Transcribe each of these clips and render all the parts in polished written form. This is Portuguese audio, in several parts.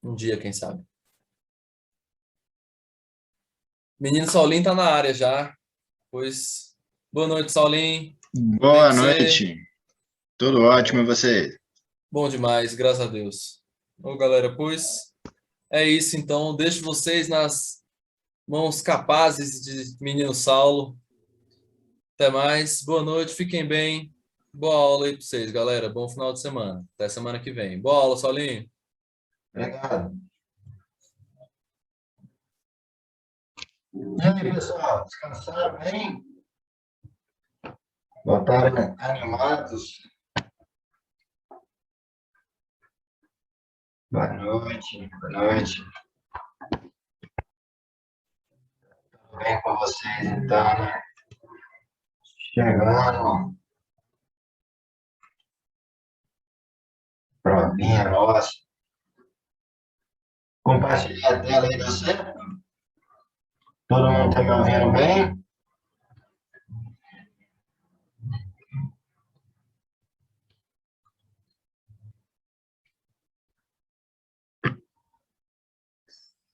Um dia, quem sabe. Menino Saulinho tá na área já. Pois, boa noite, Saulinho. Tudo bem com Boa você? noite, tudo ótimo e Bom, você? bom demais, graças a Deus. Ô, galera, pois é isso então. Deixo vocês nas mãos capazes de menino Saulo. Até mais. Boa noite, fiquem bem. Boa aula aí pra vocês, galera. Bom final de semana. Até semana que vem. Boa aula, Saulinho. Obrigado. E aí, pessoal, descansaram bem? Voltaram animados? Boa noite, boa noite. Tudo bem com vocês, então, né? Chegando, provinha nossa. Compartilhar a tela aí, deu certo? Todo mundo está me ouvindo bem?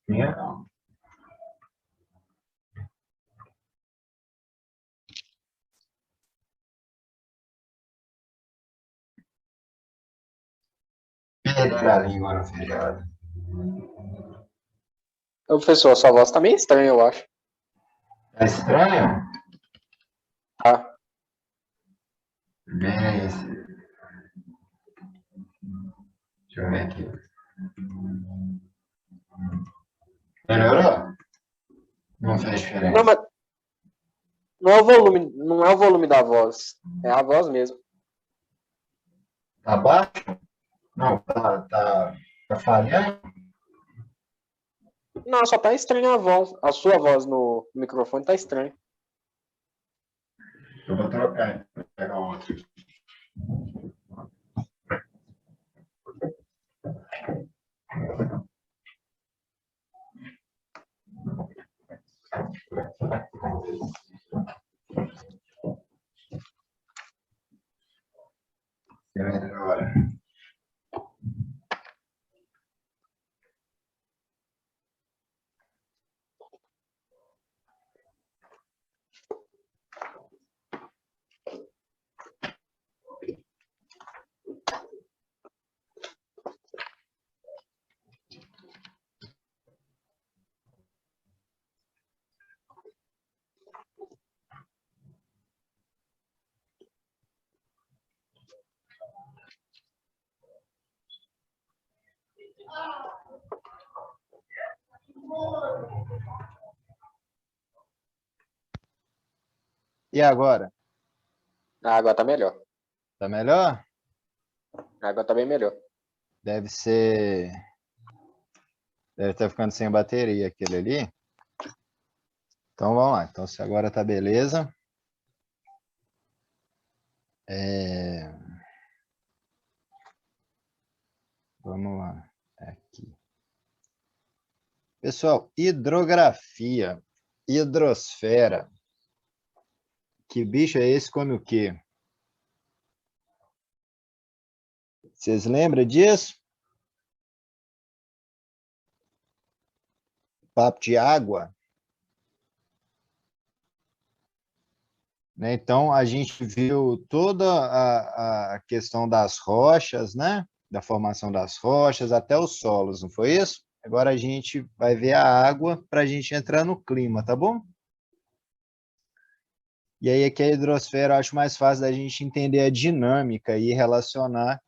Não. Perder a língua no feriado. Ô, professor, sua voz tá meio estranha, eu acho. Tá estranho? Tá. Beleza. Deixa eu ver aqui. Melhorou? Não fez diferença. Não, mas não é o volume da voz. É a voz mesmo. Tá baixo? Não, tá falhando? Não, só tá estranha a voz. A sua voz no microfone tá estranha. Eu vou trocar, vou pegar outro. Melhora. E agora? A água tá melhor. Tá melhor? A água tá bem melhor. Deve ser. Deve estar ficando sem bateria aquele ali. Então vamos lá. Então, se agora tá beleza. Vamos lá. Aqui. Pessoal, hidrografia. Hidrosfera. Que bicho é esse? Come o quê? Vocês lembram disso? Papo de água. Né? Então, a gente viu toda a questão das rochas, né? Da formação das rochas até os solos, não foi isso? Agora a gente vai ver a água para a gente entrar no clima, tá bom? E aí aqui a hidrosfera eu acho mais fácil da gente entender a dinâmica e relacionar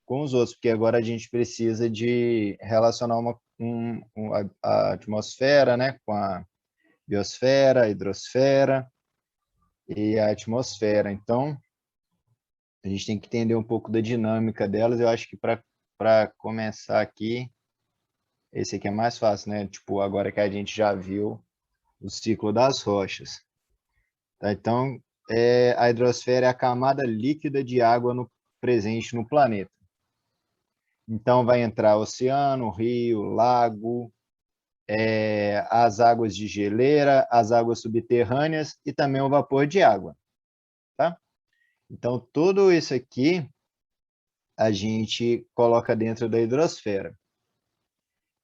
com os outros, porque agora a gente precisa de relacionar a atmosfera, né? Com a biosfera, a hidrosfera e a atmosfera. Então, a gente tem que entender um pouco da dinâmica delas. Eu acho que para começar aqui, esse aqui é mais fácil, né? Tipo, agora que a gente já viu o ciclo das rochas. Tá? Então, a hidrosfera é a camada líquida de água presente no planeta. Então, vai entrar oceano, rio, lago, as águas de geleira, as águas subterrâneas e também o vapor de água. Tá? Então, tudo isso aqui a gente coloca dentro da hidrosfera.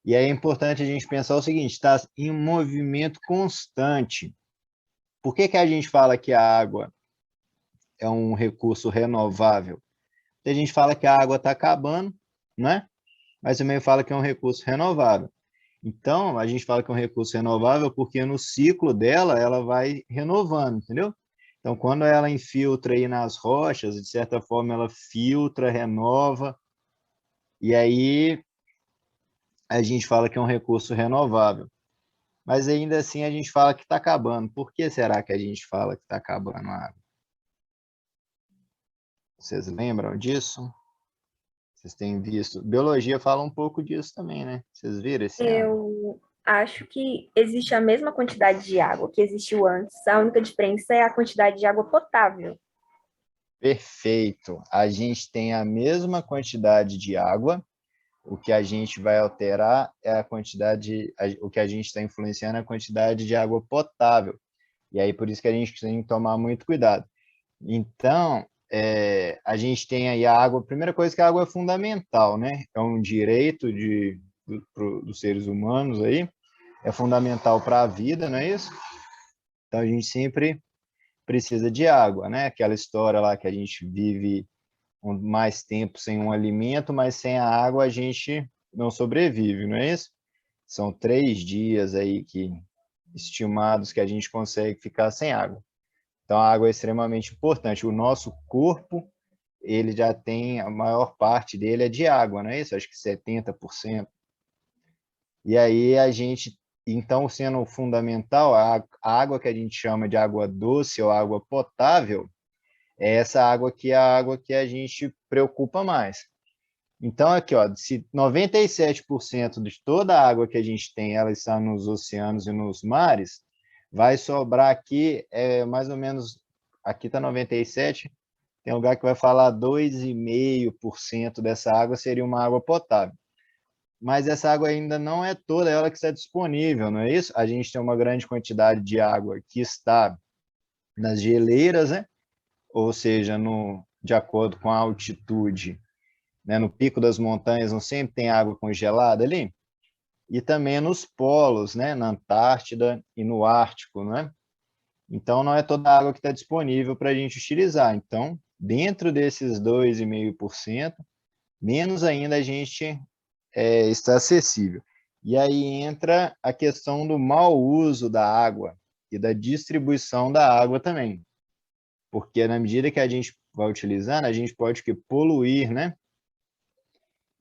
E aí é importante a gente pensar o seguinte, está em um movimento constante. Por que que a gente fala que a água é um recurso renovável? A gente fala que a água está acabando, né? Mas também fala que é um recurso renovável. Então, a gente fala que é um recurso renovável porque no ciclo dela, ela vai renovando, entendeu? Então, quando ela infiltra aí nas rochas, de certa forma, ela filtra, renova, e aí a gente fala que é um recurso renovável. Mas ainda assim a gente fala que está acabando. Por que será que a gente fala que está acabando a água? Vocês lembram disso? Vocês têm visto? Biologia fala um pouco disso também, né? Vocês viram esse ano? Eu acho que existe a mesma quantidade de água que existiu antes. A única diferença é a quantidade de água potável. Perfeito. A gente tem a mesma quantidade de água. O que a gente vai alterar é a quantidade, o que a gente está influenciando é a quantidade de água potável. E aí por isso que a gente tem que tomar muito cuidado. Então, a gente tem aí a água. A primeira coisa que a água é fundamental, né? É um direito dos seres humanos aí. É fundamental para a vida, não é isso? Então a gente sempre precisa de água, né? Aquela história lá que a gente vive mais tempo sem um alimento, mas sem a água a gente não sobrevive, não é isso? São 3 dias aí estimados que a gente consegue ficar sem água. Então a água é extremamente importante. O nosso corpo, ele já tem, a maior parte dele é de água, não é isso? Acho que 70%. E aí a gente, então, sendo fundamental, a água que a gente chama de água doce ou água potável, é essa água que é a água que a gente preocupa mais. Então, aqui, ó, se 97% de toda a água que a gente tem, ela está nos oceanos e nos mares, vai sobrar aqui, mais ou menos, aqui está 97%, tem lugar que vai falar 2,5% dessa água seria uma água potável. Mas essa água ainda não é toda ela que está disponível, não é isso? A gente tem uma grande quantidade de água que está nas geleiras, né? Ou seja, de acordo com a altitude, né? No pico das montanhas não sempre tem água congelada ali? E também nos polos, né? Na Antártida e no Ártico, né? Então, não é toda a água que está disponível para a gente utilizar. Então, dentro desses 2,5%, menos ainda a gente está acessível. E aí entra a questão do mau uso da água e da distribuição da água também. Porque na medida que a gente vai utilizando, a gente pode poluir, né?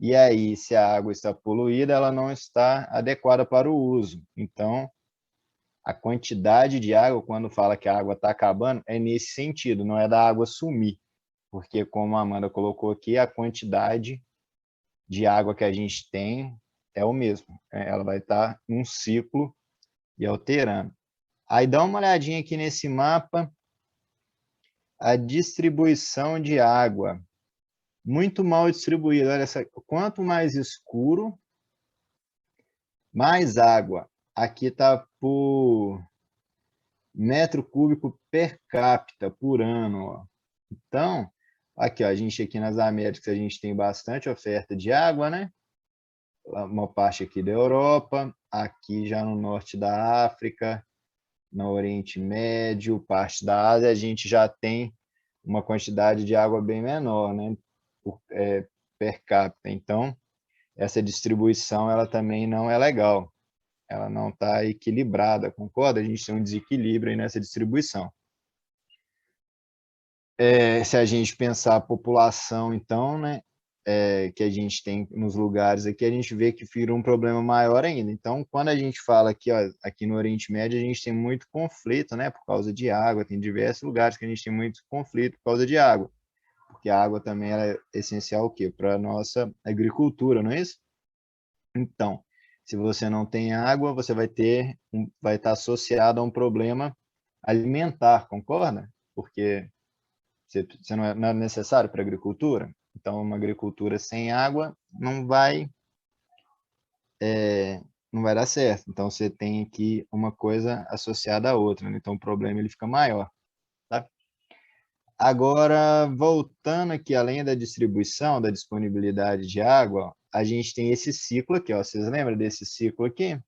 E aí, se a água está poluída, ela não está adequada para o uso. Então, a quantidade de água, quando fala que a água está acabando, é nesse sentido, não é da água sumir. Porque, como a Amanda colocou aqui, a quantidade de água que a gente tem é o mesmo. Ela vai estar num ciclo e alterando. Aí dá uma olhadinha aqui nesse mapa, a distribuição de água. Muito mal distribuída. Olha, quanto mais escuro, mais água. Aqui está por metro cúbico per capita por ano. Ó. Então, aqui, ó, a gente aqui nas Américas, a gente tem bastante oferta de água, né? Uma parte aqui da Europa, aqui já no norte da África, no Oriente Médio, parte da Ásia, a gente já tem uma quantidade de água bem menor, né? Per capita. Então, essa distribuição ela também não é legal. Ela não está equilibrada, concorda? A gente tem um desequilíbrio aí nessa distribuição. Se a gente pensar a população, então, né, que a gente tem nos lugares aqui, a gente vê que vira um problema maior ainda. Então, quando a gente fala aqui, ó, aqui no Oriente Médio, a gente tem muito conflito, né, por causa de água. Tem diversos lugares que a gente tem muito conflito por causa de água, porque a água também é essencial o quê? Para a nossa agricultura, não é isso? Então, se você não tem água, você vai estar associado a um problema alimentar, concorda? Porque você não é necessário para a agricultura. Então, uma agricultura sem água não vai dar certo. Então, você tem aqui uma coisa associada à outra, né? Então o problema ele fica maior. Tá? Agora, voltando aqui, além da distribuição, da disponibilidade de água, ó, a gente tem esse ciclo aqui, ó. Vocês lembram desse ciclo aqui?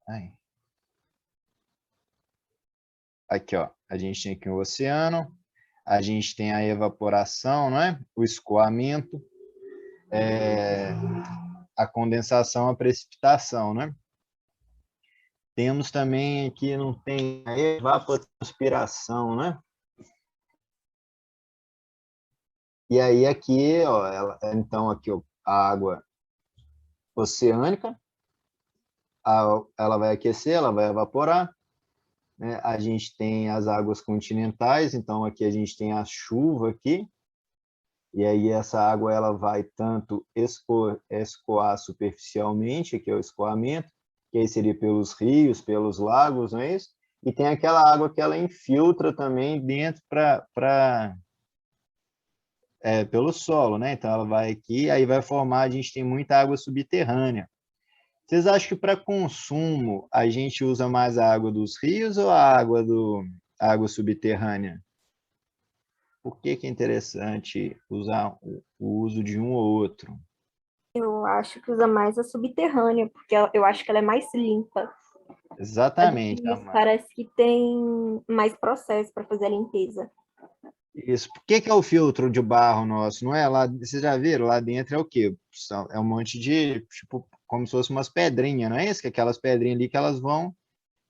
Ai. Aqui, ó, a gente tem aqui o oceano, a gente tem a evaporação, não é? O escoamento, a condensação, a precipitação, né? Temos também aqui, não tem a evapotranspiração, né? E aí aqui, ó, então aqui ó, a água oceânica, ela vai aquecer, ela vai evaporar, né? A gente tem as águas continentais, então aqui a gente tem a chuva aqui, e aí essa água ela vai tanto escoar superficialmente, que é o escoamento, que aí seria pelos rios, pelos lagos, não é isso? E tem aquela água que ela infiltra também dentro pelo solo, né? Então ela vai aqui, aí vai formar, a gente tem muita água subterrânea. Vocês acham que para consumo a gente usa mais a água dos rios ou a água subterrânea? Por que que é interessante usar o uso de um ou outro? Eu acho que usa mais a subterrânea, porque eu acho que ela é mais limpa. A dos Exatamente, rios Amanda. parece que tem mais processo para fazer a limpeza. Isso. Por que que é o filtro de barro nosso, não é? Lá, vocês já viram? Lá dentro é o quê? É um monte de, tipo, como se fossem umas pedrinhas, não é isso? Que aquelas pedrinhas ali que elas vão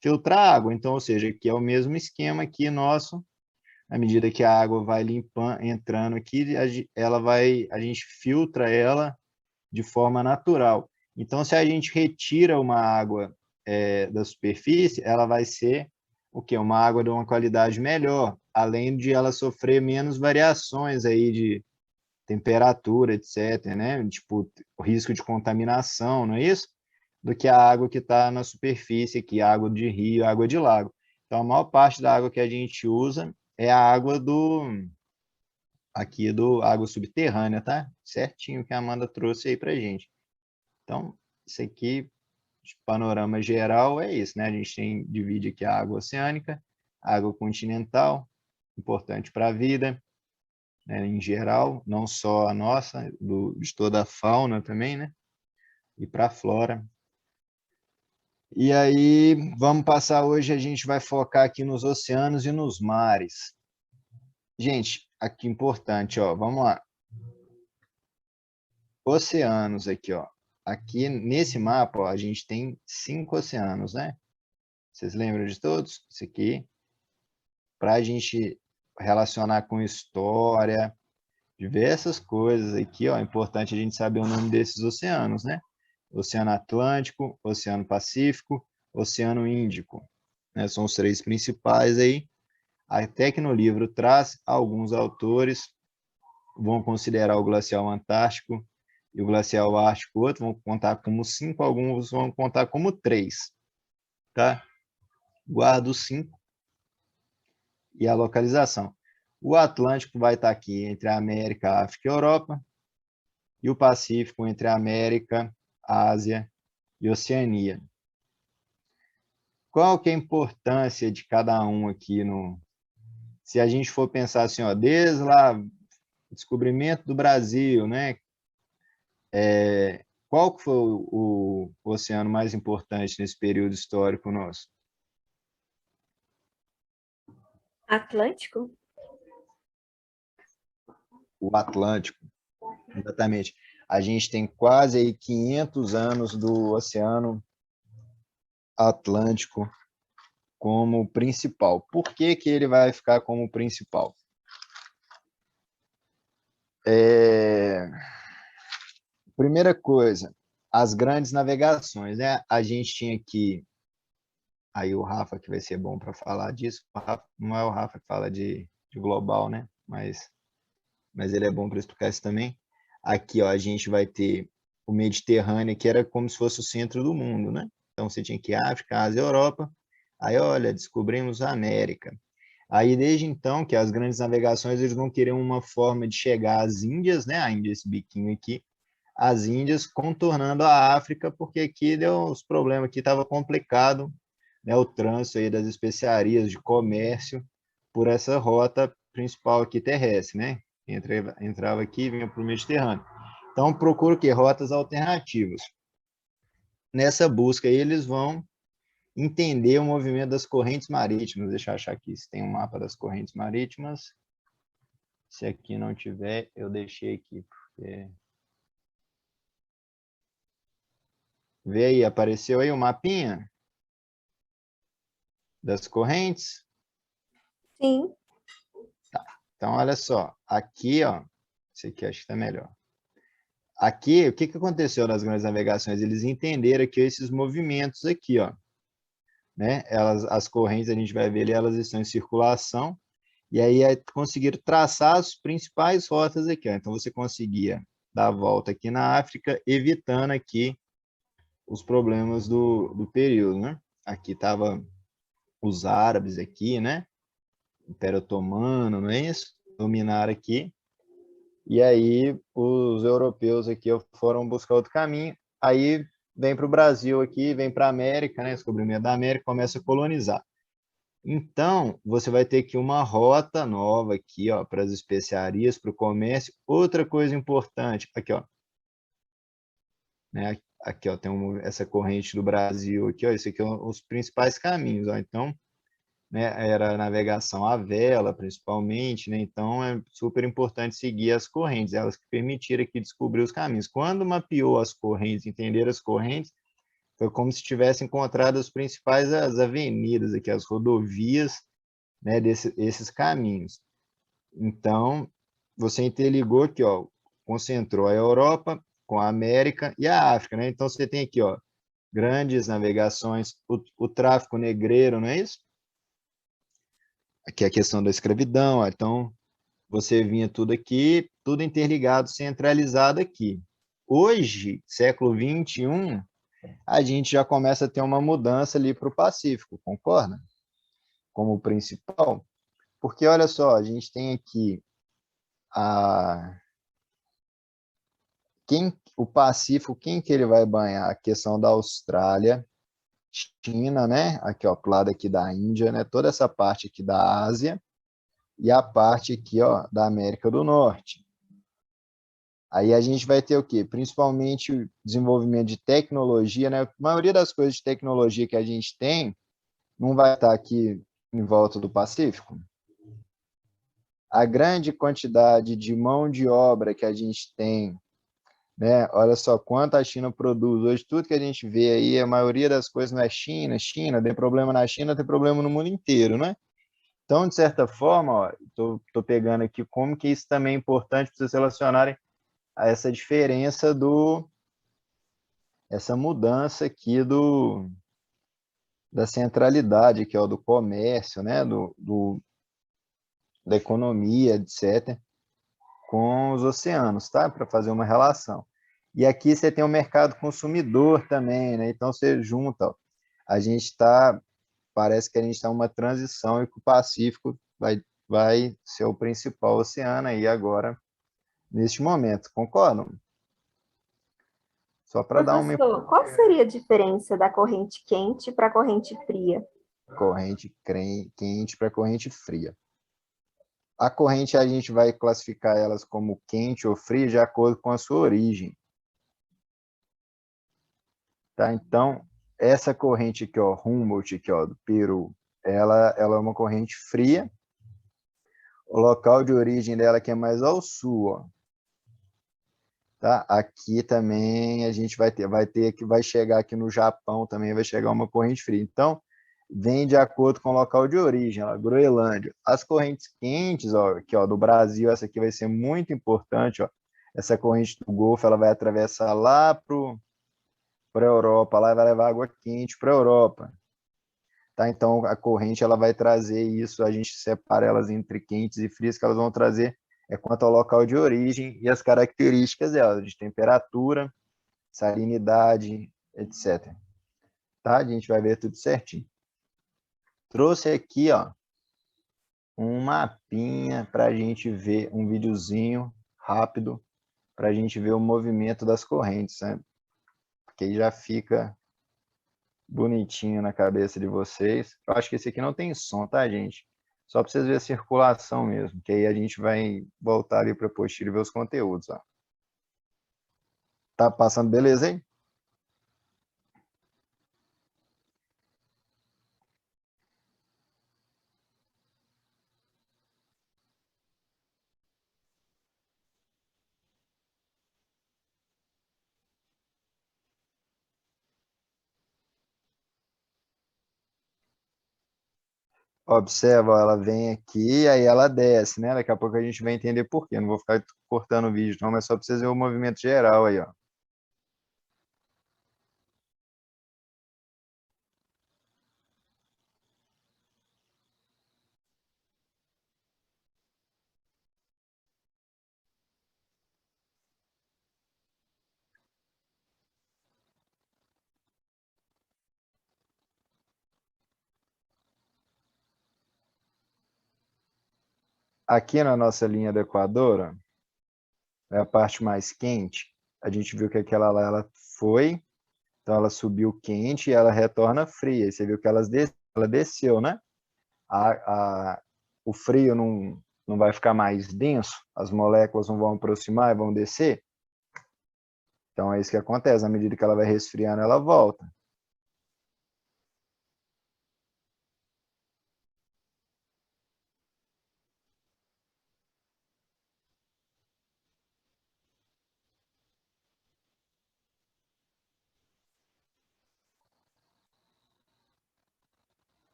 filtrar água. Então, ou seja, que é o mesmo esquema aqui nosso, à medida que a água vai limpando, entrando aqui, a gente filtra ela de forma natural. Então, se a gente retira uma água da superfície, ela vai ser o quê? Uma água de uma qualidade melhor, além de ela sofrer menos variações aí de temperatura, etc., né? Tipo, o risco de contaminação, não é isso? Do que a água que está na superfície aqui, água de rio, água de lago. Então, a maior parte da água que a gente usa é a água do água subterrânea, tá? Certinho que a Amanda trouxe aí pra gente. Então, isso aqui, de panorama geral, é isso, né? A gente divide aqui a água oceânica, a água continental, importante para a vida, né, em geral, não só a nossa, de toda a fauna também, né? E para a flora. E aí, vamos passar hoje, a gente vai focar aqui nos oceanos e nos mares. Gente, aqui importante, ó, vamos lá. Oceanos aqui, ó. Aqui nesse mapa, ó, a gente tem 5 oceanos, né? Vocês lembram de todos? Isso aqui, para a gente relacionar com história, diversas coisas aqui, ó. É importante a gente saber o nome desses oceanos, né? Oceano Atlântico, Oceano Pacífico, Oceano Índico, né? São os 3 principais aí. Até que no livro traz, alguns autores vão considerar o glacial Antártico e o glacial Ártico, outro vão contar como 5, alguns vão contar como 3, tá? Guarda os 5 e a localização. O Atlântico vai estar aqui entre a América, a África e a Europa, e o Pacífico entre a América, a Ásia e a Oceania. Qual que é a importância de cada um aqui no... Se a gente for pensar assim, ó, desde lá, o descobrimento do Brasil, né? Qual que foi o oceano mais importante nesse período histórico nosso? Atlântico? O Atlântico, exatamente. A gente tem quase aí 500 anos do Oceano Atlântico como principal. Por que que ele vai ficar como principal? Primeira coisa, as grandes navegações, né? A gente tinha aqui, aí o Rafa que vai ser bom para falar disso, não é o Rafa que fala de global, né? Mas ele é bom para explicar isso também. Aqui, ó, a gente vai ter o Mediterrâneo, que era como se fosse o centro do mundo, né? Então você tinha aqui África, Ásia, Europa. Aí, olha, descobrimos a América. Aí, desde então, que as grandes navegações eles vão querer uma forma de chegar às Índias, né? A Índia, esse biquinho aqui, as Índias contornando a África, porque aqui deu uns problemas, aqui estava complicado né, o trânsito aí das especiarias de comércio por essa rota principal aqui terrestre, né? Entrava aqui e vinha para o Mediterrâneo. Então, procura o quê? Rotas alternativas. Nessa busca aí, eles vão entender o movimento das correntes marítimas. Deixa eu achar aqui se tem um mapa das correntes marítimas. Se aqui não tiver, eu deixei aqui, porque... Vê aí, apareceu aí o mapinha das correntes? Sim. Então, olha só, aqui, ó, esse aqui acho que está melhor. Aqui, o que aconteceu nas grandes navegações? Eles entenderam que esses movimentos aqui, ó, né? As correntes, a gente vai ver ali, elas estão em circulação, e aí conseguiram traçar as principais rotas aqui, ó. Então, você conseguia dar a volta aqui na África, evitando aqui os problemas do período, né? Aqui estava os árabes aqui, né? Império Otomano, não é isso? Dominaram aqui. E aí os europeus aqui foram buscar outro caminho. Aí vem para o Brasil aqui, vem para a América, né? Descobrimento da América, começa a colonizar. Então, você vai ter aqui uma rota nova aqui, ó, para as especiarias, para o comércio. Outra coisa importante, aqui, ó, né? Aqui, ó, tem essa corrente do Brasil aqui, ó, esse aqui são os principais caminhos, ó. Então, né, era a navegação à vela, principalmente, né? Então é super importante seguir as correntes, elas que permitiram aqui descobrir os caminhos. Quando mapeou as correntes, entender as correntes, foi como se tivesse encontrado as principais as avenidas aqui, as rodovias, né, esses caminhos. Então, você interligou aqui, ó, concentrou a Europa com a América e a África, né? Então você tem aqui, ó, grandes navegações, o tráfico negreiro, não é isso? Aqui é a questão da escravidão, ó. Então você vinha tudo aqui, tudo interligado, centralizado aqui. Hoje, século XXI, a gente já começa a ter uma mudança ali para o Pacífico, concorda? Como principal. Porque, olha só, a gente tem aqui o Pacífico, quem que ele vai banhar? A questão da Austrália, China, né? Aqui, ó, pro lado aqui da Índia, né? Toda essa parte aqui da Ásia e a parte aqui, ó, da América do Norte. Aí a gente vai ter o quê? Principalmente o desenvolvimento de tecnologia, né? A maioria das coisas de tecnologia que a gente tem não vai estar aqui em volta do Pacífico. A grande quantidade de mão de obra que a gente tem, né? Olha só quanto a China produz. Hoje tudo que a gente vê aí, a maioria das coisas não é China, tem problema na China, tem problema no mundo inteiro, né? Então, de certa forma, estou pegando aqui como que isso também é importante para vocês relacionarem a essa diferença essa mudança aqui da centralidade, que é o do comércio, né? Da economia, etc., com os oceanos, tá? Para fazer uma relação. E aqui você tem o mercado consumidor também, né? Então você junta, ó, parece que a gente está em uma transição e que o Pacífico vai ser o principal oceano aí agora, neste momento, concordam? Só para dar uma Professor, qual seria a diferença da corrente quente para a corrente fria? corrente quente para corrente fria. A corrente a gente vai classificar elas como quente ou fria de acordo com a sua origem. Tá? Então, essa corrente aqui, ó, Humboldt, aqui, ó, do Peru, ela é uma corrente fria. O local de origem dela que é mais ao sul, ó. Tá? Aqui também a gente vai chegar aqui no Japão também vai chegar uma corrente fria. Então, vem de acordo com o local de origem, ó, Groenlândia. As correntes quentes, ó, aqui, ó, do Brasil, essa aqui vai ser muito importante, ó. Essa corrente do Golfo, ela vai atravessar lá para a Europa, lá vai levar água quente para a Europa. Tá? Então, a corrente ela vai trazer isso, a gente separa elas entre quentes e frias, que elas vão trazer quanto ao local de origem e as características delas, de temperatura, salinidade, etc. Tá? A gente vai ver tudo certinho. Trouxe aqui, ó, um mapinha para a gente ver, um videozinho rápido, para a gente ver o movimento das correntes, né? Porque aí já fica bonitinho na cabeça de vocês. Eu acho que esse aqui não tem som, tá, gente? Só para vocês verem a circulação mesmo, que aí a gente vai voltar ali para a apostila e ver os conteúdos, ó. Tá passando beleza, hein? Observa, ó, ela vem aqui, aí ela desce, né? Daqui a pouco a gente vai entender por quê. Não vou ficar cortando o vídeo, não, mas só para vocês verem o movimento geral aí, ó. Aqui na nossa linha do Equador, ó, é a parte mais quente. A gente viu que aquela lá, ela foi, então ela subiu quente e ela retorna fria. E você viu que ela desceu, né? O frio não vai ficar mais denso, as moléculas não vão aproximar e vão descer. Então é isso que acontece, à medida que ela vai resfriando, ela volta.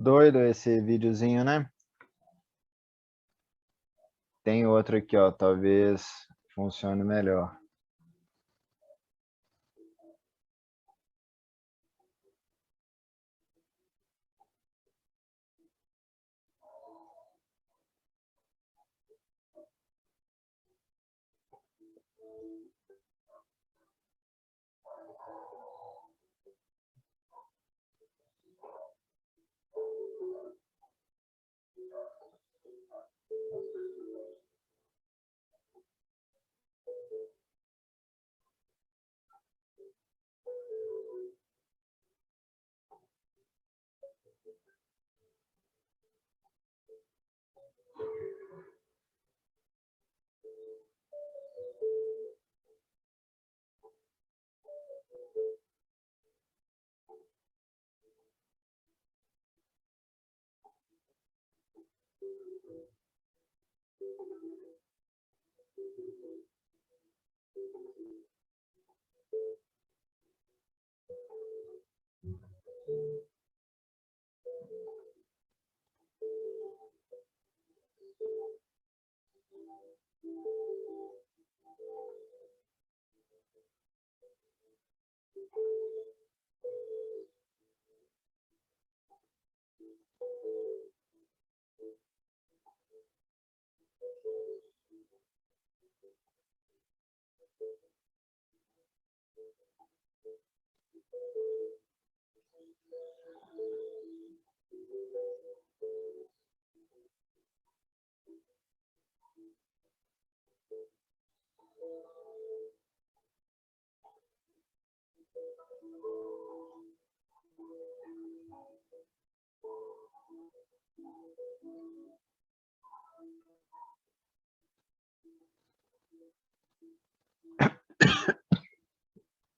Doido esse videozinho, né? Tem outro aqui, ó, talvez funcione melhor.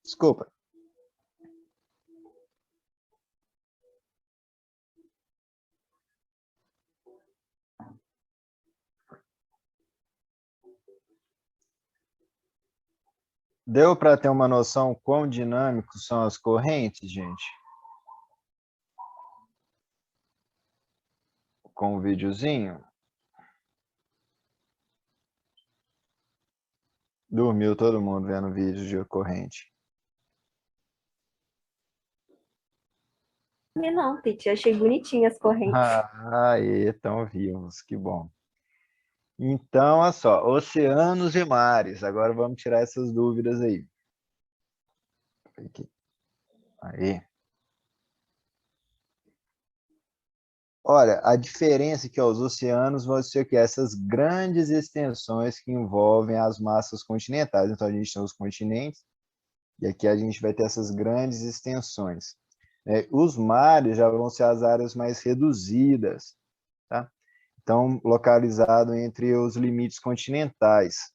Desculpa. Deu para ter uma noção quão dinâmicos são as correntes, gente? Com o videozinho? Dormiu todo mundo vendo vídeo de corrente. Não, Pete, achei bonitinhas as correntes. Aí, estão vivos, que bom. Então, olha só, oceanos e mares. Agora vamos tirar essas dúvidas aí. Aí. Olha, a diferença é que ó, os oceanos vão ser o quê? Essas grandes extensões que envolvem as massas continentais. Então, a gente tem os continentes, e aqui a gente vai ter essas grandes extensões. Os mares já vão ser as áreas mais reduzidas, tá? Então, localizado entre os limites continentais.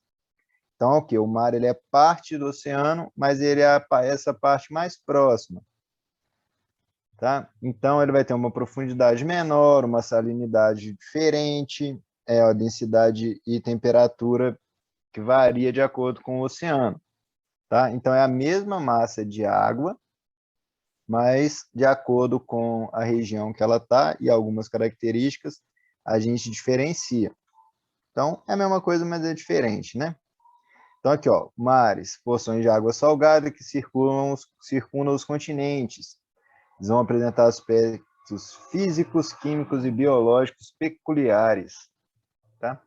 Então, o que? O mar ele é parte do oceano, mas ele é essa parte mais próxima. Tá? Então, ele vai ter uma profundidade menor, uma salinidade diferente, a densidade e temperatura que varia de acordo com o oceano. Tá? Então, é a mesma massa de água, mas de acordo com a região que ela está e algumas características, a gente diferencia. Então, é a mesma coisa, mas é diferente, né? Então, aqui, ó, mares, porções de água salgada que circundam os continentes. Eles vão apresentar aspectos físicos, químicos e biológicos peculiares, tá?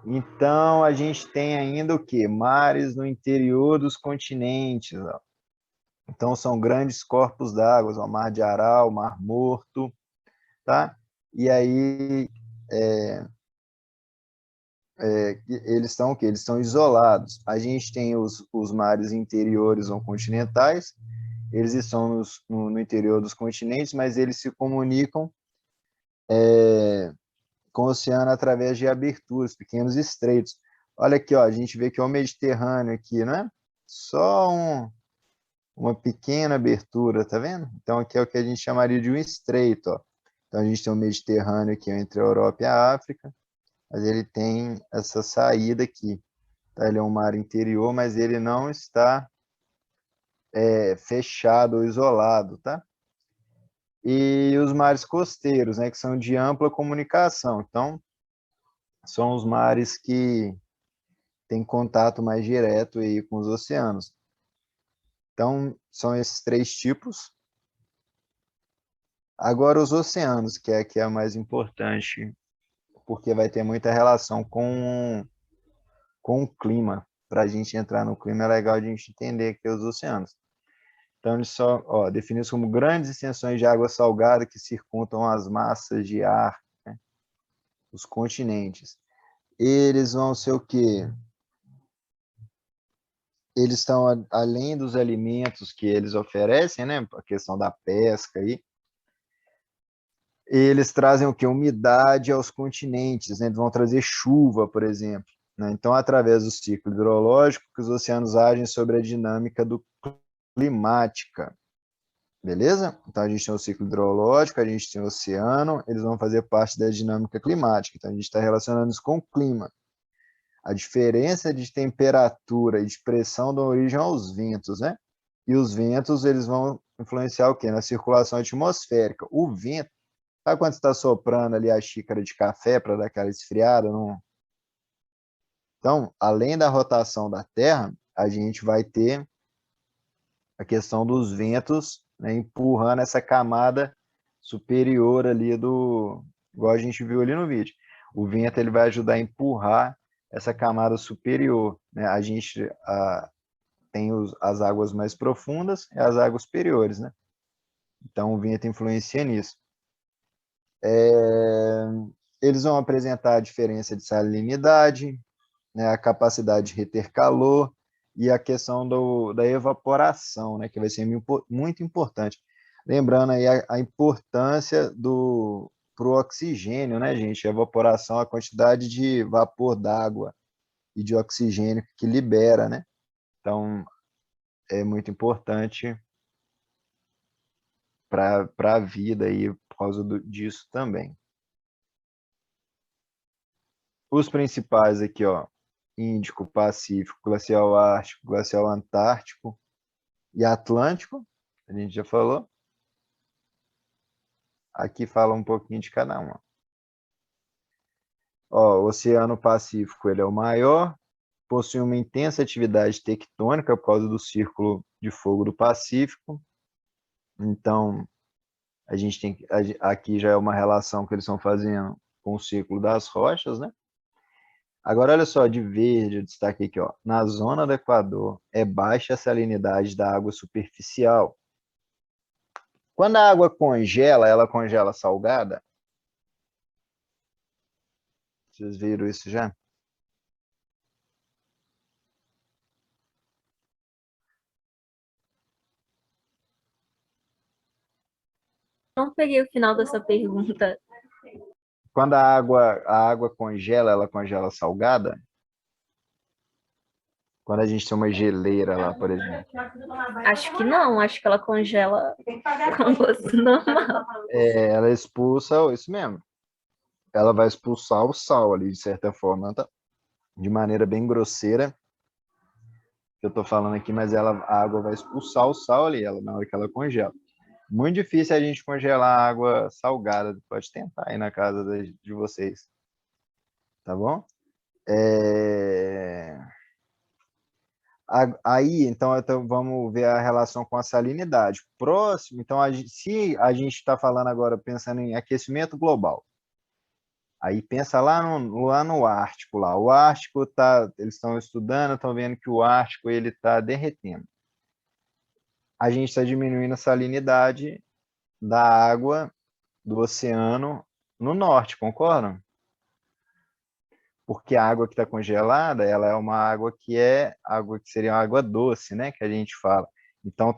Então, a gente tem ainda o quê? Mares no interior dos continentes, ó. Então, são grandes corpos d'água, o Mar de Aral, o Mar Morto, tá? E aí, eles estão o quê? Eles estão isolados. A gente tem os mares interiores ou continentais, eles estão no interior dos continentes, mas eles se comunicam com o oceano através de aberturas, pequenos estreitos. Olha aqui, ó, a gente vê que é o Mediterrâneo aqui, né? Só uma pequena abertura, tá vendo? Então aqui é o que a gente chamaria de um estreito, ó. Então a gente tem o Mediterrâneo aqui entre a Europa e a África, mas ele tem essa saída aqui. Tá? Ele é um mar interior, mas ele não está fechado ou isolado, tá? E os mares costeiros, né, que são de ampla comunicação. Então, são os mares que têm contato mais direto aí com os oceanos. Então, são esses três tipos. Agora, os oceanos, que é a mais importante, porque vai ter muita relação com o clima. Para a gente entrar no clima, é legal a gente entender que os oceanos. Então, eles são definidos como grandes extensões de água salgada que circundam as massas de ar, né, os continentes. Eles vão ser o quê? Eles estão além dos alimentos que eles oferecem, né? A questão da pesca aí. Eles trazem o quê? Umidade aos continentes, né? Eles vão trazer chuva, por exemplo. Né? Então, através do ciclo hidrológico, que os oceanos agem sobre a dinâmica climática. Beleza? Então, a gente tem o ciclo hidrológico, a gente tem o oceano, eles vão fazer parte da dinâmica climática. Então, a gente está relacionando isso com o clima. A diferença de temperatura e de pressão dão origem aos ventos, né? E os ventos, eles vão influenciar o quê? Na circulação atmosférica. O vento, sabe quando você está soprando ali a xícara de café para dar aquela esfriada? Não? Então, além da rotação da Terra, a gente vai ter a questão dos ventos, né, empurrando essa camada superior ali igual a gente viu ali no vídeo. O vento ele vai ajudar a empurrar essa camada superior, né? A gente tem as águas mais profundas e as águas superiores, né? Então o vento influencia nisso. Eles vão apresentar a diferença de salinidade, né, a capacidade de reter calor e a questão da evaporação, né, que vai ser muito importante. Lembrando aí a importância para o oxigênio, né, gente? A evaporação, a quantidade de vapor d'água e de oxigênio que libera, né? Então, é muito importante para a vida aí por causa disso também. Os principais aqui, ó, Índico, Pacífico, Glacial Ártico, Glacial Antártico e Atlântico, a gente já falou. Aqui fala um pouquinho de cada uma. Ó, o Oceano Pacífico ele é o maior, possui uma intensa atividade tectônica por causa do Círculo de Fogo do Pacífico. Então, a gente tem aqui já é uma relação que eles estão fazendo com o ciclo das rochas, né? Agora, olha só, de verde, eu destaquei aqui, ó. Na zona do Equador, é baixa a salinidade da água superficial. Quando a água congela, ela congela salgada? Vocês viram isso já? Não peguei o final dessa pergunta. Quando a água congela, ela congela salgada? Quando a gente tem uma geleira lá, por exemplo. Acho que não, acho que ela congela com gosto normal. Ela expulsa, isso mesmo. Ela vai expulsar o sal ali, de certa forma, tá? De maneira bem grosseira, que eu tô falando aqui, mas a água vai expulsar o sal ali, na hora que ela congela. Muito difícil a gente congelar água salgada. Pode tentar aí na casa de vocês. Tá bom? Aí, então, vamos ver a relação com a salinidade. Próximo, então, se a gente está falando agora, pensando em aquecimento global, aí pensa lá no Ártico. Lá. O Ártico, eles estão estudando, estão vendo que o Ártico está derretendo. A gente está diminuindo a salinidade da água do oceano no norte, concordam? Porque a água que está congelada, ela é uma água que seria uma água doce, né? Que a gente fala. Então,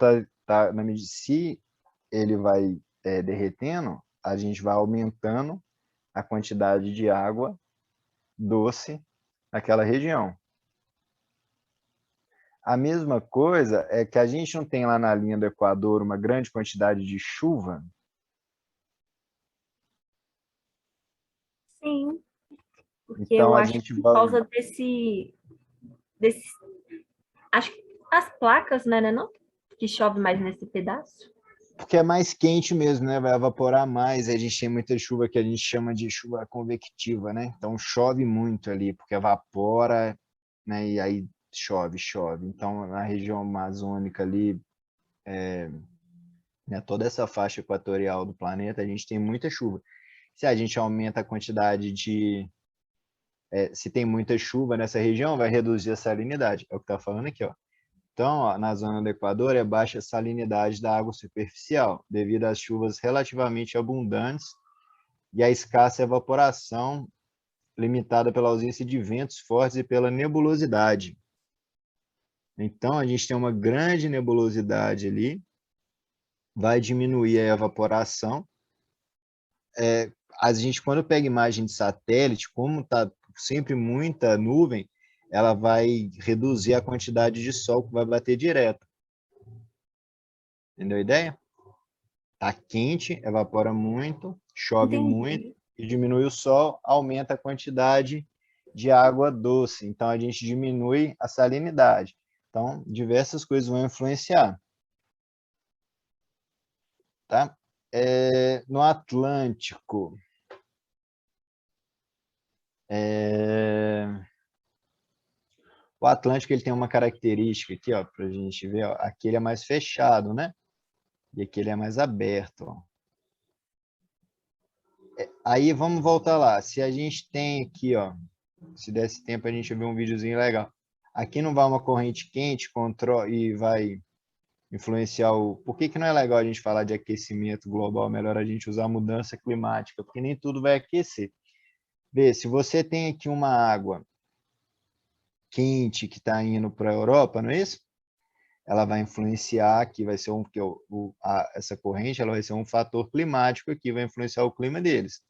se ele vai derretendo, a gente vai aumentando a quantidade de água doce naquela região. A mesma coisa é que a gente não tem lá na linha do Equador uma grande quantidade de chuva. Sim, porque Então, eu a acho que gente por vai... causa desse, acho que as placas, né, não? Que chove mais nesse pedaço. Porque é mais quente mesmo, né? Vai evaporar mais. A gente tem muita chuva que a gente chama de chuva convectiva, né? Então chove muito ali, porque evapora, né? E aí chove, chove. Então na região amazônica ali, né? Toda essa faixa equatorial do planeta, a gente tem muita chuva. Se a gente aumenta a quantidade se tem muita chuva nessa região, vai reduzir a salinidade. É o que está falando aqui, ó. Então, ó, na zona do Equador é baixa a salinidade da água superficial, devido às chuvas relativamente abundantes e à escassa evaporação, limitada pela ausência de ventos fortes e pela nebulosidade. Então, a gente tem uma grande nebulosidade ali, vai diminuir a evaporação. A gente, quando pega imagem de satélite, como está sempre muita nuvem, ela vai reduzir a quantidade de sol que vai bater direto. Entendeu a ideia? Tá quente, evapora muito, chove muito Entendi. e diminui o sol, aumenta a quantidade de água doce. Então a gente diminui a salinidade. Então diversas coisas vão influenciar, tá? No Atlântico, o Atlântico ele tem uma característica aqui, ó, para a gente ver. Ó, aqui ele é mais fechado, né? E aqui ele é mais aberto. Ó. Aí vamos voltar lá. Se a gente tem aqui, ó, se desse tempo a gente ver um videozinho legal. Aqui não vai uma corrente quente e vai influenciar o... Por que não é legal a gente falar de aquecimento global? Melhor a gente usar mudança climática, porque nem tudo vai aquecer. Vê, se você tem aqui uma água quente que está indo para a Europa, não é isso? Ela vai influenciar aqui, vai ser essa corrente, ela vai ser um fator climático aqui, vai influenciar o clima deles.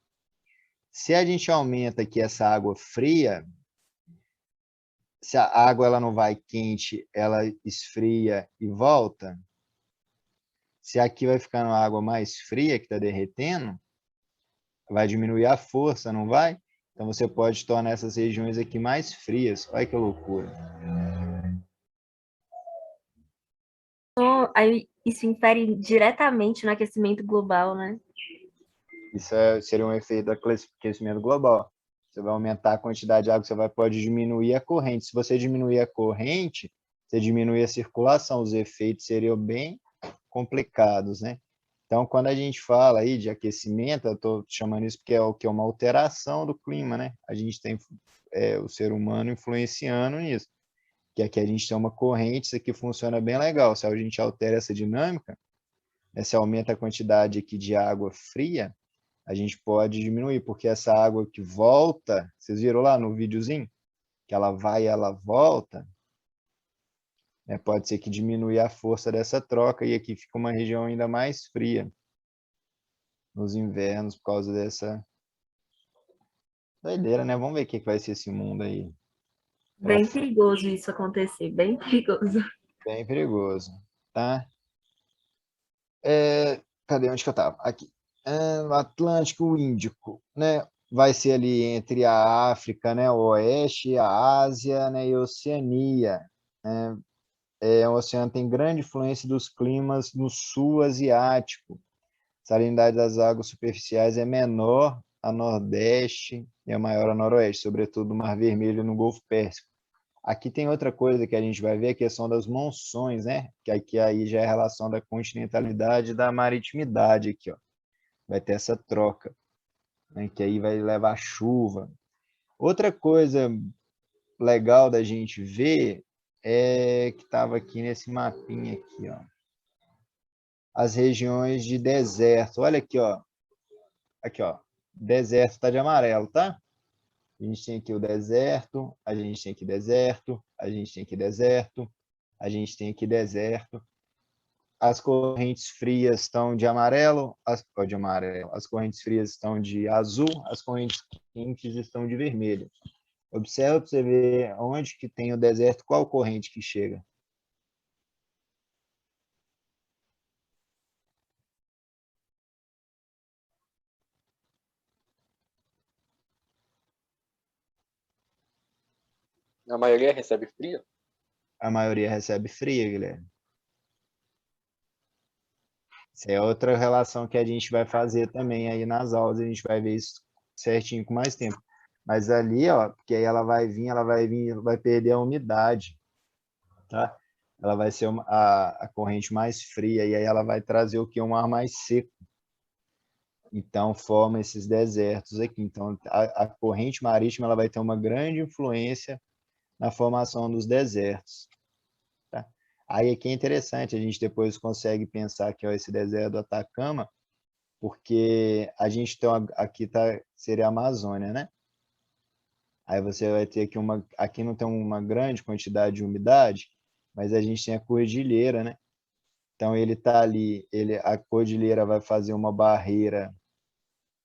Se a gente aumenta aqui essa água fria, se a água ela não vai quente, ela esfria e volta. Se aqui vai ficando água mais fria, que está derretendo, vai diminuir a força, não vai? Então você pode tornar essas regiões aqui mais frias. Olha que loucura. Então, aí isso infere diretamente no aquecimento global, né? Isso seria um efeito do aquecimento global. Você vai aumentar a quantidade de água, pode diminuir a corrente. Se você diminuir a corrente, você diminui a circulação. Os efeitos seriam bem complicados, né? Então, quando a gente fala aí de aquecimento, eu estou chamando isso porque é o que é uma alteração do clima, né? A gente tem o ser humano influenciando nisso, que aqui a gente tem uma corrente, isso aqui funciona bem legal. Se a gente altera essa dinâmica, né, se aumenta a quantidade aqui de água fria, a gente pode diminuir, porque essa água que volta, vocês viram lá no videozinho, que ela vai e ela volta, né, pode ser que diminui a força dessa troca e aqui fica uma região ainda mais fria nos invernos por causa dessa doideira, né? Vamos ver o que vai ser esse mundo aí. Bem perigoso isso acontecer, bem perigoso. Bem perigoso, tá? Cadê onde que eu estava? Aqui. O Atlântico Índico, né? Vai ser ali entre a África, né? O Oeste, a Ásia, né? E a Oceania, né? O oceano tem grande influência dos climas no sul asiático. A salinidade das águas superficiais é menor a nordeste e é maior a noroeste, sobretudo no Mar Vermelho e no Golfo Pérsico. Aqui tem outra coisa que a gente vai ver, a questão das monções, né? Que aqui aí já é a relação da continentalidade e da maritimidade aqui, ó. Vai ter essa troca, né? Que aí vai levar chuva. Outra coisa legal da gente ver é que estava aqui nesse mapinha aqui, ó. As regiões de deserto. Olha aqui, ó. Aqui, ó. Deserto está de amarelo, tá? A gente tem aqui o deserto, a gente tem aqui deserto, a gente tem aqui deserto, a gente tem aqui deserto. As correntes frias estão de amarelo, as correntes frias estão de azul, as correntes quentes estão de vermelho. Observa para você ver onde que tem o deserto, qual corrente que chega. A maioria recebe frio? A maioria recebe fria, Guilherme. Essa é outra relação que a gente vai fazer também aí nas aulas, a gente vai ver isso certinho com mais tempo. Mas ali, ó, porque aí ela vai vir, vai perder a umidade, tá? Ela vai ser a corrente mais fria e aí ela vai trazer o que? Um ar mais seco. Então, forma esses desertos aqui. Então, a corrente marítima ela vai ter uma grande influência na formação dos desertos. Tá? Aí aqui é interessante, a gente depois consegue pensar que ó, esse deserto do Atacama, porque a gente tem aqui seria a Amazônia, né? Aí você vai ter aqui não tem uma grande quantidade de umidade, mas a gente tem a cordilheira, né? Então ele está ali, a cordilheira vai fazer uma barreira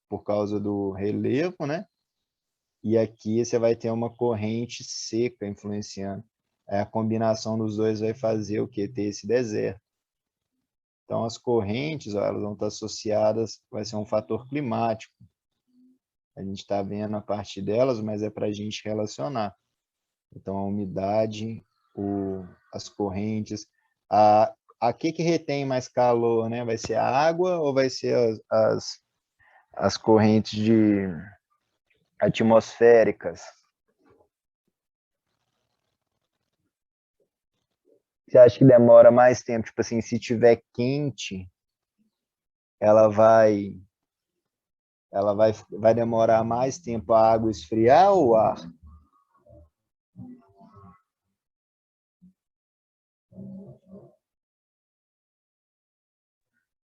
por causa do relevo, né? E aqui você vai ter uma corrente seca influenciando. Aí a combinação dos dois vai fazer o que? Ter esse deserto. Então as correntes, ó, elas vão estar associadas, vai ser um fator climático. A gente está vendo a partir delas, mas é para a gente relacionar. Então, a umidade, as correntes, a que retém mais calor, né? Vai ser a água ou vai ser as correntes atmosféricas? Você acha que demora mais tempo? Tipo assim, se tiver quente, ela vai, vai demorar mais tempo a água esfriar ou o ar?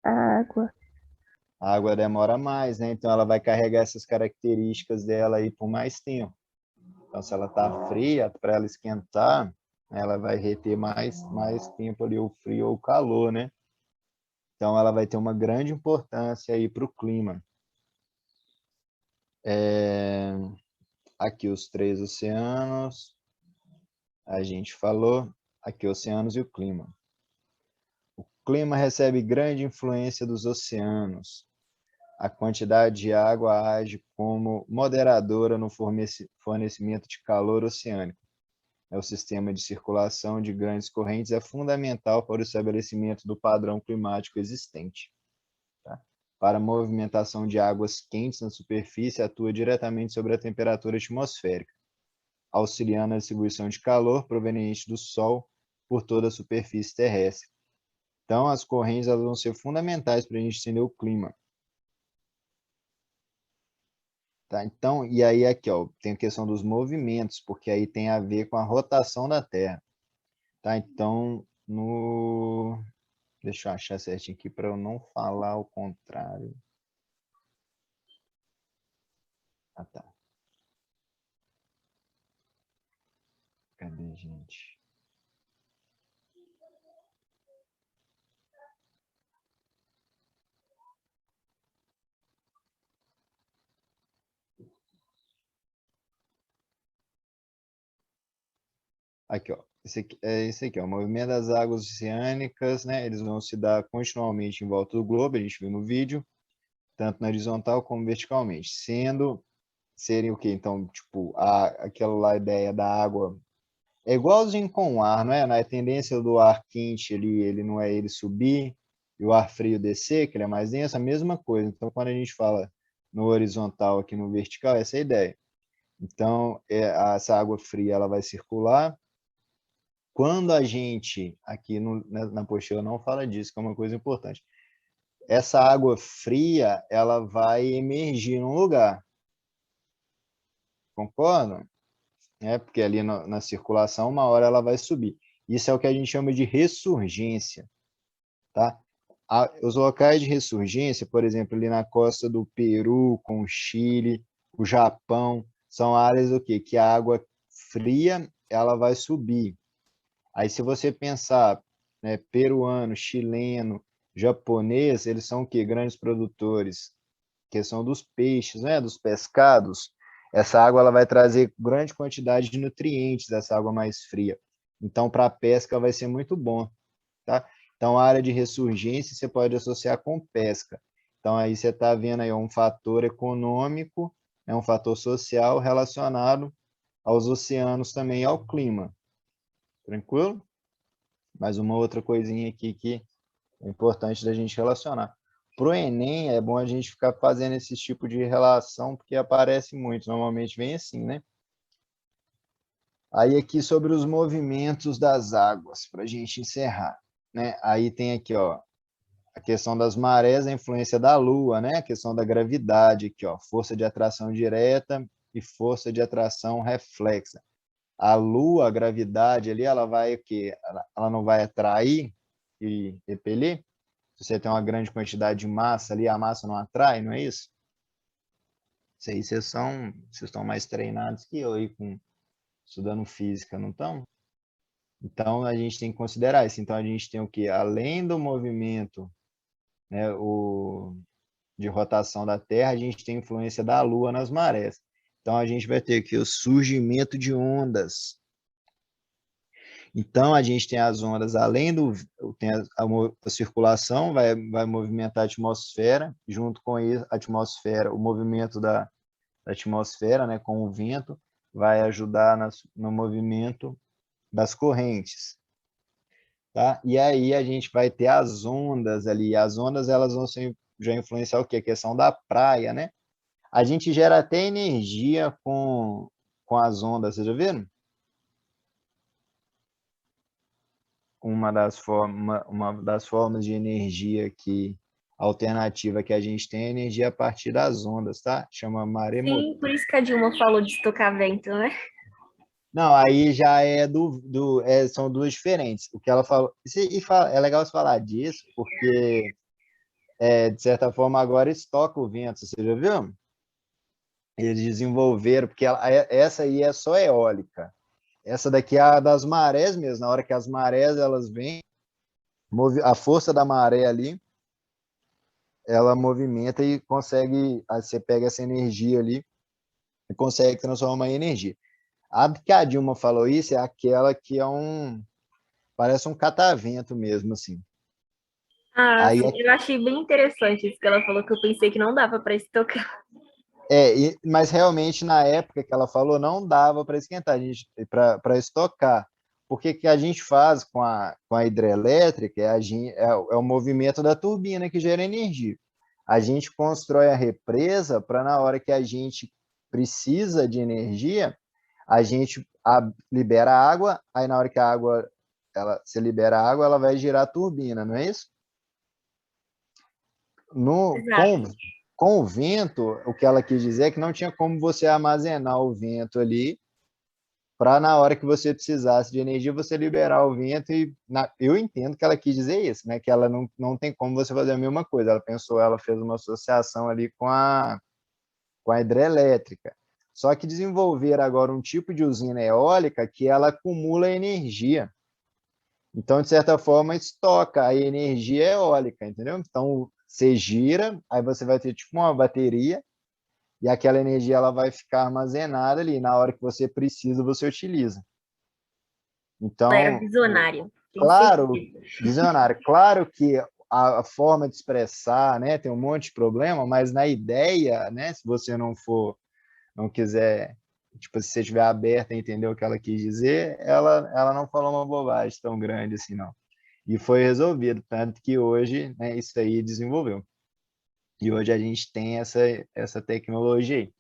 A água. A água demora mais, né? Então ela vai carregar essas características dela aí por mais tempo. Então, se ela está fria, para ela esquentar, ela vai reter mais tempo ali o frio ou o calor, né? Então, ela vai ter uma grande importância aí para o clima. Aqui os 3 oceanos, a gente falou. Aqui oceanos e o clima. O clima recebe grande influência dos oceanos. A quantidade de água age como moderadora no fornecimento de calor oceânico. O sistema de circulação de grandes correntes é fundamental para o estabelecimento do padrão climático existente. Tá? Para a movimentação de águas quentes na superfície, atua diretamente sobre a temperatura atmosférica, auxiliando a distribuição de calor proveniente do Sol por toda a superfície terrestre. Então, as correntes elas vão ser fundamentais para a gente entender o clima. Tá? Então, e aí aqui, ó, tem a questão dos movimentos, porque aí tem a ver com a rotação da Terra. Tá? Então, deixa eu achar certinho aqui para eu não falar o contrário. Ah, tá. Cadê, gente? Aqui, ó. Esse aqui, ó. O movimento das águas oceânicas, né? Eles vão se dar continuamente em volta do globo, a gente viu no vídeo, tanto na horizontal como verticalmente. Serem o quê? Então, tipo, aquela lá ideia da água é igualzinho com o ar, não é? Na tendência do ar quente ele não é ele subir e o ar frio descer, que ele é mais denso, a mesma coisa. Então, quando a gente fala no horizontal aqui no vertical, essa é a ideia. Então, essa água fria ela vai circular. Quando a gente, aqui na apostila não fala disso, que é uma coisa importante. Essa água fria, ela vai emergir num lugar. Concordam? Porque ali na circulação, uma hora ela vai subir. Isso é o que a gente chama de ressurgência. Tá? Os locais de ressurgência, por exemplo, ali na costa do Peru, com o Chile, o Japão, são áreas o quê? Que a água fria ela vai subir. Aí, se você pensar, né, peruano, chileno, japonês, eles são o quê? Grandes produtores, questão dos peixes, né, dos pescados. Essa água ela vai trazer grande quantidade de nutrientes, essa água mais fria. Então, para a pesca vai ser muito bom, tá? Então, a área de ressurgência você pode associar com pesca. Então, aí você está vendo aí um fator econômico, um fator social relacionado aos oceanos também e ao clima. Tranquilo? Mais uma outra coisinha aqui que é importante da gente relacionar. Para o Enem, é bom a gente ficar fazendo esse tipo de relação, porque aparece muito, normalmente vem assim, né? Aí aqui sobre os movimentos das águas, para a gente encerrar, né? Aí tem aqui, ó, a questão das marés, a influência da Lua, né? A questão da gravidade aqui, ó, força de atração direta e força de atração reflexa. A Lua, a gravidade ali, ela vai o quê? Ela não vai atrair e repelir? Se você tem uma grande quantidade de massa ali, a massa não atrai, não é isso? Isso aí vocês estão mais treinados que eu aí estudando física, não estão? Então a gente tem que considerar isso. Então a gente tem o que? Além do movimento, né, de rotação da Terra, a gente tem influência da Lua nas marés. Então a gente vai ter aqui o surgimento de ondas. Então, a gente tem as ondas, além tem a circulação, vai movimentar a atmosfera, junto com isso, a atmosfera, o movimento da atmosfera, né, com o vento, vai ajudar no movimento das correntes. Tá? E aí a gente vai ter as ondas ali, as ondas elas vão já influenciar o quê? A questão da praia, né? A gente gera até energia com as ondas, vocês já viram? Uma das formas de energia alternativa que a gente tem é energia a partir das ondas, tá? Chama maremoto. Sim, por isso que a Dilma falou de estocar vento, né? Não, aí já são duas diferentes. O que ela falou, é legal você falar disso, porque de certa forma agora estoca o vento, você já viu? Eles desenvolveram, porque essa aí é só eólica. Essa daqui é a das marés mesmo, na hora que as marés elas vêm, a força da maré ali, ela movimenta e consegue, aí você pega essa energia ali e consegue transformar em energia. A que a Dilma falou isso é aquela que parece um catavento mesmo, assim. Ah, Aí, sim, eu achei bem interessante isso que ela falou, que eu pensei que não dava para estocar. mas realmente na época que ela falou não dava para esquentar, para estocar. Porque que a gente faz com a hidrelétrica é o movimento da turbina que gera energia. A gente constrói a represa para na hora que a gente precisa de energia, a gente libera água, aí na hora que a água você libera água, ela vai girar a turbina, não é isso? Exato. Com o vento, o que ela quis dizer é que não tinha como você armazenar o vento ali para na hora que você precisasse de energia, você liberar o vento eu entendo que ela quis dizer isso, né? Que ela não tem como você fazer a mesma coisa. Ela fez uma associação ali com a hidrelétrica. Só que desenvolver agora um tipo de usina eólica que ela acumula energia. Então, de certa forma, estoca a energia eólica, entendeu? Então, você gira, aí você vai ter tipo uma bateria, e aquela energia ela vai ficar armazenada ali. Na hora que você precisa, você utiliza. Ela era Então, visionária, tenho claro, certeza. visionário, claro que a forma de expressar, né, tem um monte de problema, mas na ideia, né, se você não quiser, tipo, se você estiver aberto a entender o que ela quis dizer, ela não falou uma bobagem tão grande assim, não. E foi resolvido, tanto que hoje, né, isso aí desenvolveu. E hoje a gente tem essa tecnologia aí.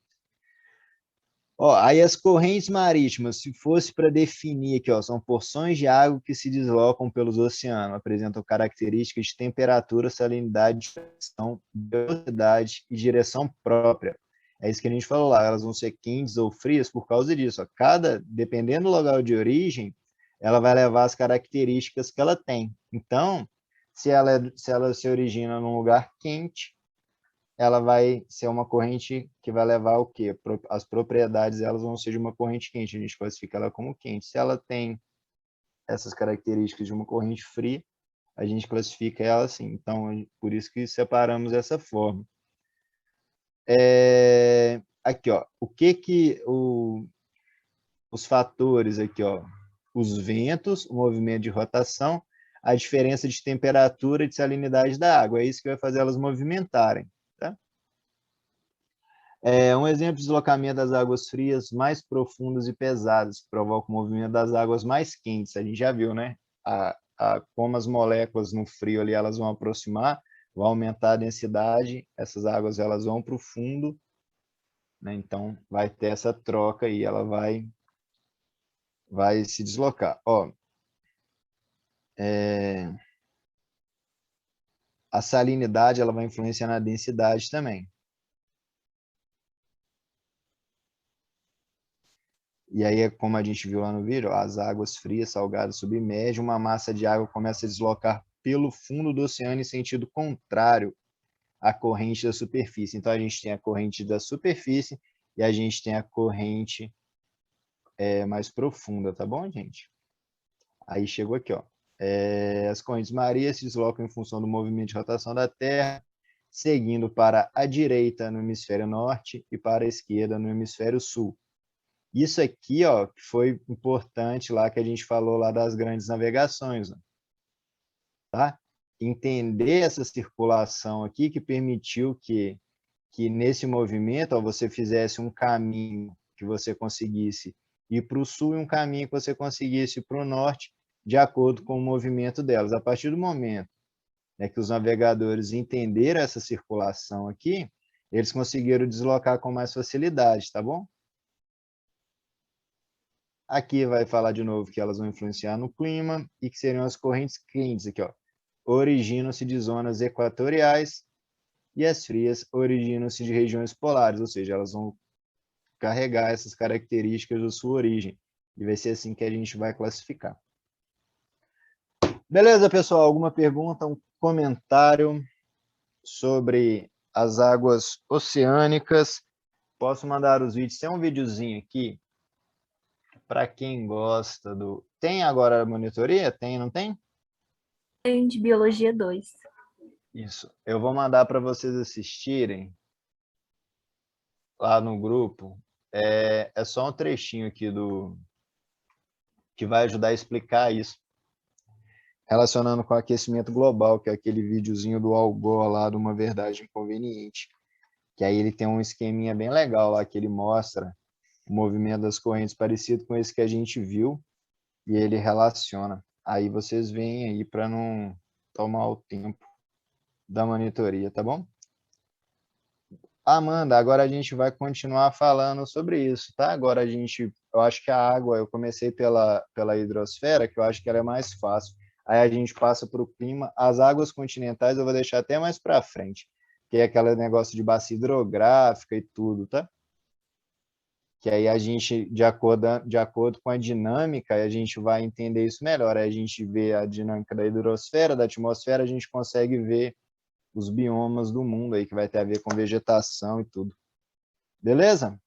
Ó, aí as correntes marítimas, se fosse para definir aqui, ó, são porções de água que se deslocam pelos oceanos, apresentam características de temperatura, salinidade, direção, velocidade e direção própria. É isso que a gente falou lá, elas vão ser quentes ou frias por causa disso. Ó. Dependendo do local de origem, ela vai levar as características que ela tem. Então, se ela se origina num lugar quente, ela vai ser uma corrente que vai levar o quê? As propriedades elas vão ser de uma corrente quente, a gente classifica ela como quente. Se ela tem essas características de uma corrente fria, a gente classifica ela assim. Então, por isso que separamos dessa forma. Aqui, ó, os fatores aqui, ó, os ventos, o movimento de rotação, a diferença de temperatura e de salinidade da água. É isso que vai fazer elas movimentarem. Tá? Um exemplo de deslocamento das águas frias mais profundas e pesadas, que provoca o movimento das águas mais quentes. A gente já viu, né? Como as moléculas no frio ali, elas vão aproximar, vão aumentar a densidade, essas águas elas vão para o fundo, né? Então vai ter essa troca e ela vai se deslocar. Ó, a salinidade ela vai influenciar na densidade também. E aí, como a gente viu lá no vídeo, as águas frias, salgadas, submergem, uma massa de água começa a deslocar pelo fundo do oceano em sentido contrário à corrente da superfície. Então, a gente tem a corrente da superfície e a gente tem a corrente mais profunda, tá bom, gente? Aí chegou aqui, ó. As correntes marinhas se deslocam em função do movimento de rotação da Terra, seguindo para a direita no hemisfério norte e para a esquerda no hemisfério sul. Isso aqui, ó, que foi importante lá que a gente falou lá das grandes navegações, ó, tá? Entender essa circulação aqui que permitiu que nesse movimento ó, você fizesse um caminho que você conseguisse ir para o sul e um caminho que você conseguisse ir para o norte, de acordo com o movimento delas. A partir do momento, né, que os navegadores entenderam essa circulação aqui, eles conseguiram deslocar com mais facilidade, tá bom? Aqui vai falar de novo que elas vão influenciar no clima e que seriam as correntes quentes aqui, ó. Originam-se de zonas equatoriais e as frias originam-se de regiões polares, ou seja, elas vão carregar essas características da sua origem. E vai ser assim que a gente vai classificar. Beleza, pessoal? Alguma pergunta, um comentário sobre as águas oceânicas? Posso mandar os vídeos. Tem um videozinho aqui para quem gosta do... Tem agora a monitoria? Tem, não tem? Tem de Biologia 2. Isso. Eu vou mandar para vocês assistirem lá no grupo. É só um trechinho aqui que vai ajudar a explicar isso. Relacionando com o aquecimento global, que é aquele videozinho do Al Gore lá, de Uma Verdade Inconveniente. Que aí ele tem um esqueminha bem legal lá, que ele mostra o movimento das correntes parecido com esse que a gente viu, e ele relaciona. Aí vocês veem aí para não tomar o tempo da monitoria, tá bom? Amanda, agora a gente vai continuar falando sobre isso, tá? Agora a gente, eu acho que a água, eu comecei pela hidrosfera, que eu acho que ela é mais fácil. Aí a gente passa para o clima. As águas continentais eu vou deixar até mais para frente, que é aquele negócio de bacia hidrográfica e tudo, tá? Que aí a gente, de acordo com a dinâmica, a gente vai entender isso melhor. Aí a gente vê a dinâmica da hidrosfera, da atmosfera, a gente consegue ver os biomas do mundo aí, que vai ter a ver com vegetação e tudo. Beleza?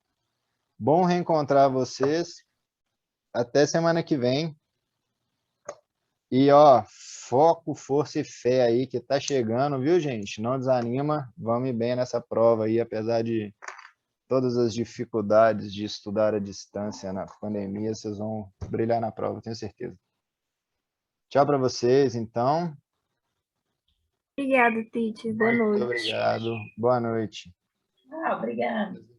Bom reencontrar vocês. Até semana que vem. E, ó, foco, força e fé aí, que tá chegando, viu, gente? Não desanima. Vamos ir bem nessa prova aí, apesar de todas as dificuldades de estudar à distância na pandemia, vocês vão brilhar na prova, tenho certeza. Tchau para vocês, então. Obrigada, Tite. Boa Muito noite. obrigado. Boa noite. Obrigada.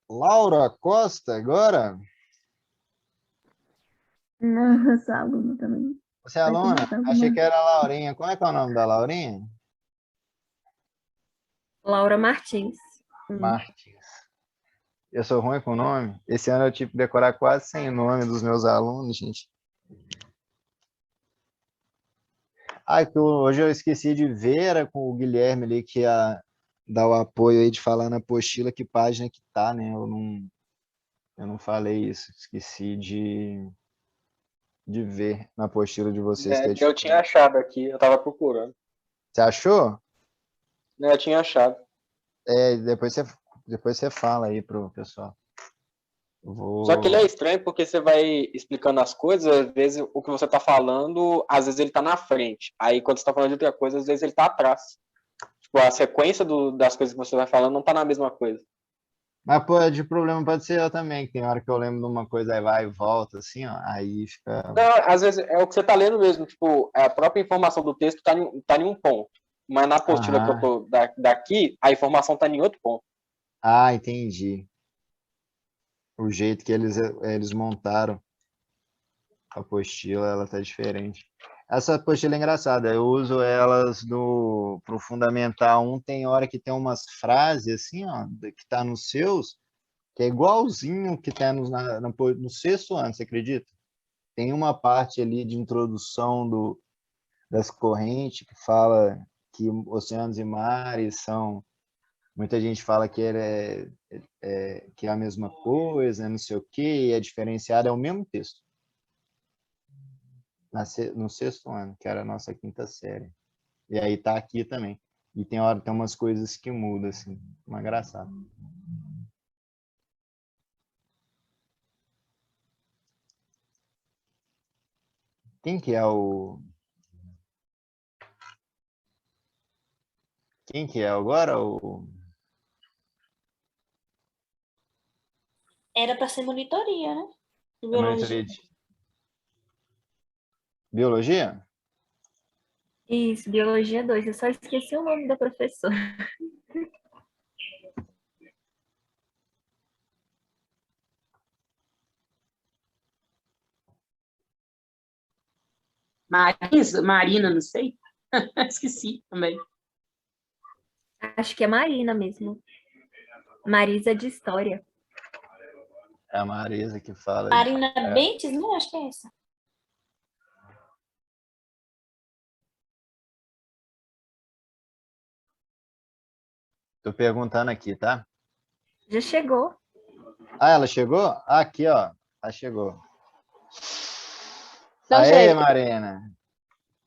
Laura Costa, agora? Não, eu sou aluna também. Você é aluna? Achei que era a Laurinha. Como é que é o nome da Laurinha? Laura Martins. Martins. Eu sou ruim com nome. Esse ano eu tive que decorar quase 100 nomes dos meus alunos, gente. Hoje eu esqueci de ver, era com o Guilherme ali, que ia dar o apoio aí de falar na apostila que página que tá, né? Eu não falei isso. Esqueci de ver na apostila de vocês. Que Eu tinha achado aqui, eu tava procurando. Você achou? Eu tinha achado. Depois você fala aí pro pessoal. Só que ele é estranho porque você vai explicando as coisas, às vezes o que você tá falando, às vezes ele tá na frente. Aí quando você tá falando de outra coisa, às vezes ele tá atrás. Tipo, a sequência das coisas que você vai falando não tá na mesma coisa. Mas, de problema pode ser eu também, que tem hora que eu lembro de uma coisa, aí vai e volta, assim, ó, aí fica... Não, às vezes é o que você tá lendo mesmo, tipo, a própria informação do texto tá em um ponto. Mas na apostila que eu tô daqui, a informação tá em outro ponto. Ah, entendi. O jeito que eles montaram a apostila, ela tá diferente. Essa apostila é engraçada, eu uso elas pro Fundamental 1, tem hora que tem umas frases, assim, ó, que tá nos seus, que é igualzinho que tá no sexto ano, você acredita? Tem uma parte ali de introdução das correntes que fala que oceanos e mares são... Muita gente fala que que é a mesma coisa, não sei o quê, e é diferenciado, é o mesmo texto. No sexto ano, que era a nossa quinta série. E aí tá aqui também. E tem umas coisas que mudam, assim, uma engraçada. Quem que é o... Quem que é agora? Era para ser monitoria, né? Monitoria de biologia? Isso, Biologia 2. Eu só esqueci o nome da professora. Marina, não sei. Esqueci também. Acho que é Marina mesmo. Marisa de História. É a Marisa que fala. Marina Bentes, não, acho que é essa. Tô perguntando aqui, tá? Já chegou. Ah, ela chegou? Ah, aqui, ó. Ela chegou. Não, Aê, gente, Marina.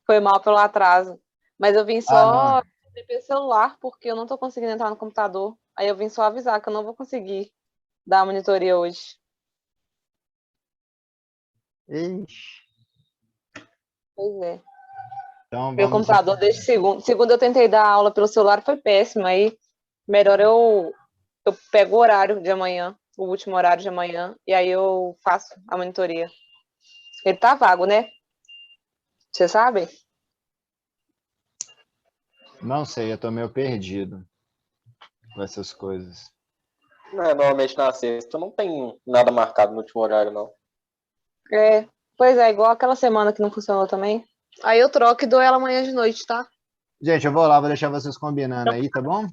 foi mal pelo atraso. Mas eu vim só não. pelo celular, porque eu não tô conseguindo entrar no computador. Aí eu vim só avisar que eu não vou conseguir dar a monitoria hoje. Ixi. Pois é. Então, Meu vamos... computador desde segunda. Segunda eu tentei dar aula pelo celular, foi péssimo. Aí melhor eu pego o horário de amanhã, o último horário de amanhã, e aí eu faço a monitoria. Ele tá vago, né? Você sabe? Não sei, eu tô meio perdido com essas coisas. Normalmente na sexta não tem nada marcado no último horário, não. Pois é, igual aquela semana que não funcionou também. Aí eu troco e dou ela amanhã de noite, tá? Gente, eu vou lá, vou deixar vocês combinando aí, tá bom?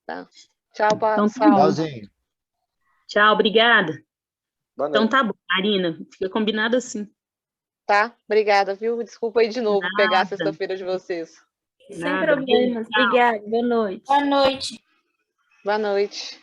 Tá. Tchau, Então, tá Saulo. bom. Tchauzinho. Tchau, obrigada. Boa Então noite. tá bom, Marina. Fica combinado assim. Tá? Obrigada, viu? Desculpa aí de novo pegar a Nada. sexta-feira de vocês. Sem Nada, problemas. beijo, tchau. Obrigada. Boa noite. Boa noite. Boa noite.